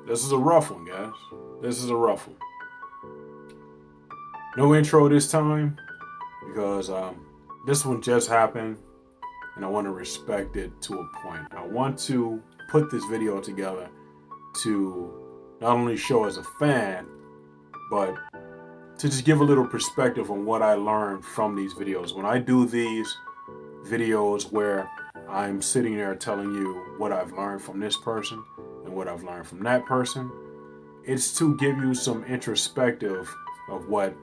This is a rough one, guys. This is a rough one. No intro this time because this one just happened and I want to respect it to a point. I want to put this video together to not only show as a fan, but to just give a little perspective on what I learned from these videos. When I do these videos where I'm sitting there telling you what I've learned from this person and what I've learned from that person, it's to give you some introspective of what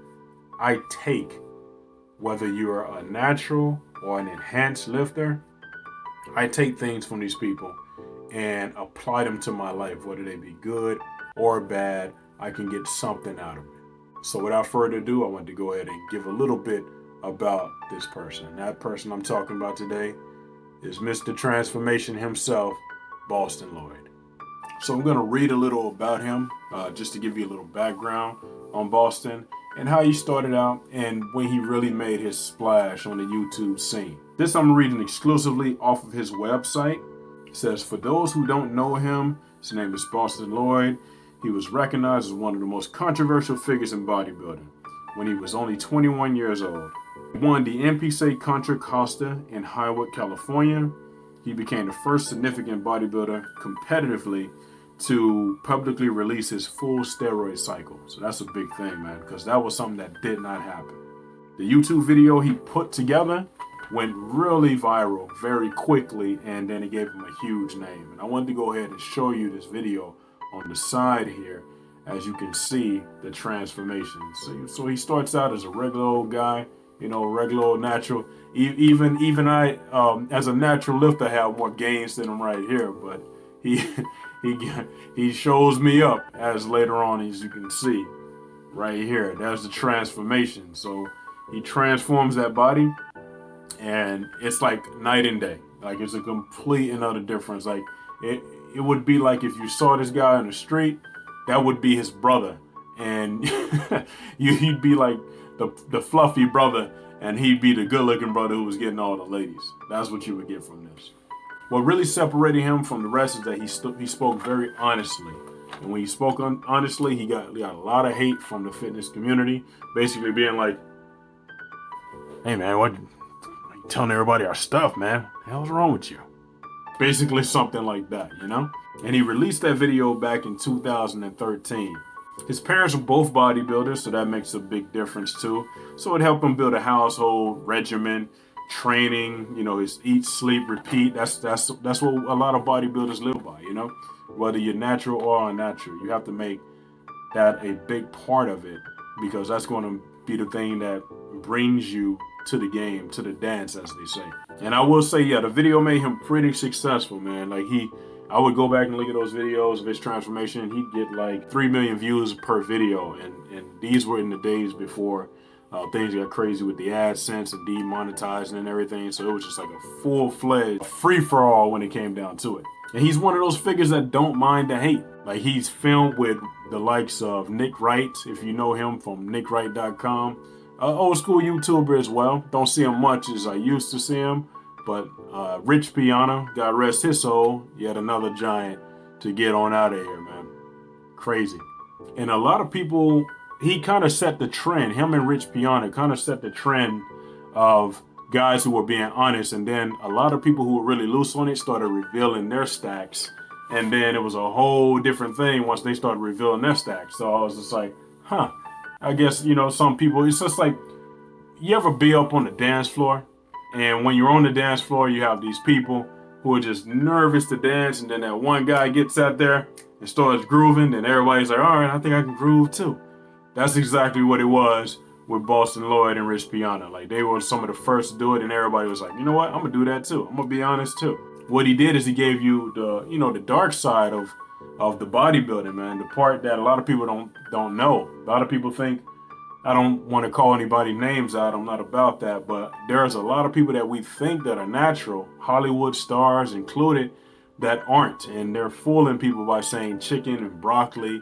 I take, whether you're a natural or an enhanced lifter. I take things from these people and apply them to my life, whether they be good or bad. I can get something out of it. So without further ado, I want to go ahead and give a little bit about this person. And that person I'm talking about today is Mr. Transformation himself, Boston Loyd. So I'm going to read a little about him, just to give you a little background on Boston and how he started out and when he really made his splash on the YouTube scene. This I'm reading exclusively off of his website. It says, for those who don't know him, his name is Boston Loyd. He was recognized as one of the most controversial figures in bodybuilding when he was only 21 years old. He won the NPC Contra Costa in Highwood, California. He became the first significant bodybuilder competitively to publicly release his full steroid cycle. So that's a big thing, man, because that was something that did not happen. The YouTube video he put together went really viral very quickly, and then it gave him a huge name. And I wanted to go ahead and show you this video on the side here, as you can see the transformation. So he starts out as a regular old guy, you know, regular old natural. Even I, as a natural lifter, have more gains than him right here, but he shows me up as later on, as you can see right here. That's the transformation. So he transforms that body, and it's like night and day. Like, it's a complete and utter difference. Like, it would be like if you saw this guy on the street, that would be his brother, and he'd be like the fluffy brother, and he'd be the good-looking brother who was getting all the ladies. That's what you would get from this. What really separated him from the rest is that he spoke very honestly. And when he spoke honestly, he got a lot of hate from the fitness community, basically being like, hey man, what you telling everybody our stuff, man? What the hell's wrong with you? Basically something like that, you know? And he released that video back in 2013. His parents were both bodybuilders, so that makes a big difference too. So it helped him build a household regimen, training, you know, his eat, sleep, repeat. That's what a lot of bodybuilders live by, you know? Whether you're natural or unnatural, you have to make that a big part of it, because that's going to be the thing that brings you to the game, to the dance, as they say. And I will say, yeah, the video made him pretty successful, man. Like, I would go back and look at those videos of his transformation. He'd get like 3 million views per video, and these were in the days before things got crazy with the AdSense and demonetizing and everything. So it was just like a full-fledged free-for-all when it came down to it. And he's one of those figures that don't mind the hate. Like, he's filmed with the likes of Nick Wright, if you know him from NickWright.com. Old school YouTuber as well. Don't see him much as I used to see him. But Rich Piana, God rest his soul, yet another giant to get on out of here, man. Crazy. And a lot of people, he kind of set the trend. Him and Rich Piana kind of set the trend of guys who were being honest. And then a lot of people who were really loose on it started revealing their stacks. And then it was a whole different thing once they started revealing their stacks. So I was just like, huh. I guess, you know, some people, it's just like, you ever be up on the dance floor? And when you're on the dance floor, you have these people who are just nervous to dance. And then that one guy gets out there and starts grooving. And everybody's like, all right, I think I can groove too. That's exactly what it was with Boston Loyd and Rich Piana. Like, they were some of the first to do it. And everybody was like, you know what? I'm going to do that too. I'm going to be honest too. What he did is he gave you the, you know, the dark side of the bodybuilding, man. The part that a lot of people don't know. A lot of people think, I don't want to call anybody names out, I'm not about that, but there's a lot of people that we think that are natural, Hollywood stars included, that aren't. And they're fooling people by saying chicken and broccoli,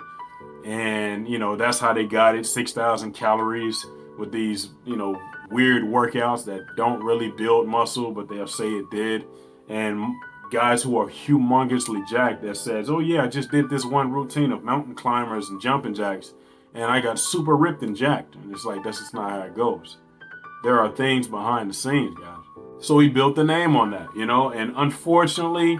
and, you know, that's how they got it, 6,000 calories with these, you know, weird workouts that don't really build muscle, but they'll say it did. And guys who are humongously jacked that says, oh yeah, I just did this one routine of mountain climbers and jumping jacks and I got super ripped and jacked. And it's like, that's just not how it goes. There are things behind the scenes, guys. So he built a name on that, you know, and unfortunately,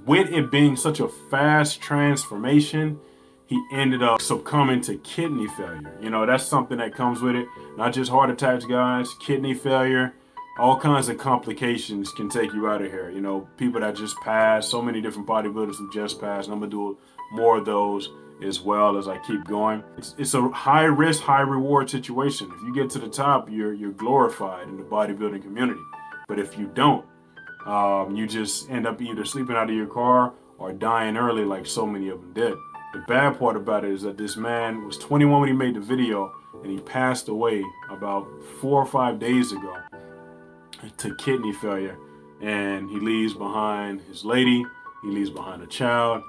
with it being such a fast transformation, he ended up succumbing to kidney failure. You know, that's something that comes with it. Not just heart attacks, guys, kidney failure, all kinds of complications can take you out of here. You know, people that just passed, so many different bodybuilders who just passed, and I'm gonna do more of those as well as I keep going. It's a high risk, high reward situation. If you get to the top, you're glorified in the bodybuilding community. But if you don't, you just end up either sleeping out of your car or dying early like so many of them did. The bad part about it is that this man was 21 when he made the video, and he passed away about 4 or 5 days ago to kidney failure. And he leaves behind his lady, he leaves behind a child,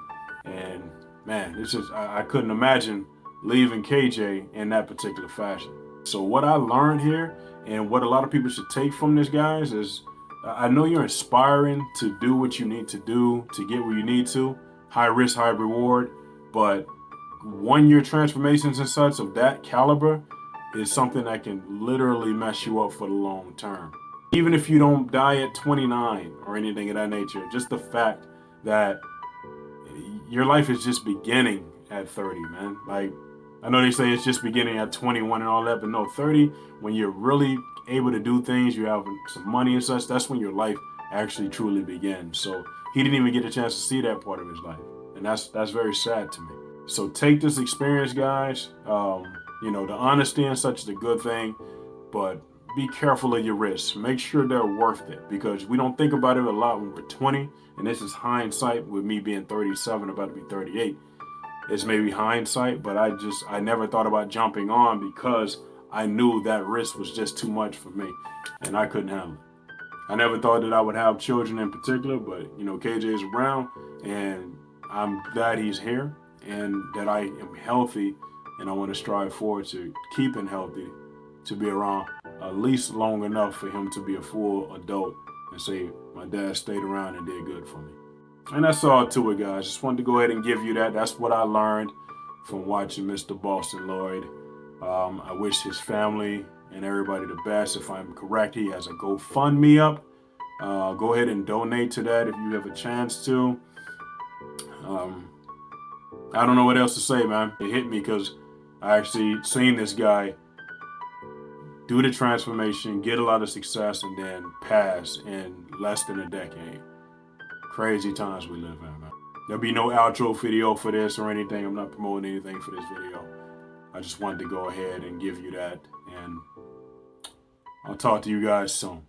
and man, it's just, I couldn't imagine leaving KJ in that particular fashion. So what I learned here, and what a lot of people should take from this, guys, is I know you're inspiring to do what you need to do to get where you need to, high risk, high reward, but 1 year transformations and such of that caliber is something that can literally mess you up for the long term. Even if you don't die at 29 or anything of that nature, just the fact that your life is just beginning at 30, man. Like, I know they say it's just beginning at 21 and all that, but no, 30, when you're really able to do things, you have some money and such, that's when your life actually truly begins. So he didn't even get a chance to see that part of his life. And that's very sad to me. So take this experience, guys. You know, the honesty and such is a good thing, but be careful of your risks. Make sure they're worth it, because we don't think about it a lot when we're 20, and this is hindsight with me being 37, about to be 38. It's maybe hindsight, but I never thought about jumping on because I knew that risk was just too much for me, and I couldn't handle it. I never thought that I would have children in particular, but you know, KJ is around, and I'm glad he's here, and that I am healthy, and I want to strive forward to keeping healthy, to be around at least long enough for him to be a full adult and say, my dad stayed around and did good for me. And that's all to it, guys. Just wanted to go ahead and give you that. That's what I learned from watching Mr. Boston Loyd. I wish his family and everybody the best. If I'm correct, he has a GoFundMe up. Go ahead and donate to that if you have a chance to. I don't know what else to say, man. It hit me because I actually seen this guy do the transformation, get a lot of success, and then pass in less than a decade. Crazy times we live in, man. There'll be no outro video for this or anything. I'm not promoting anything for this video. I just wanted to go ahead and give you that, and I'll talk to you guys soon.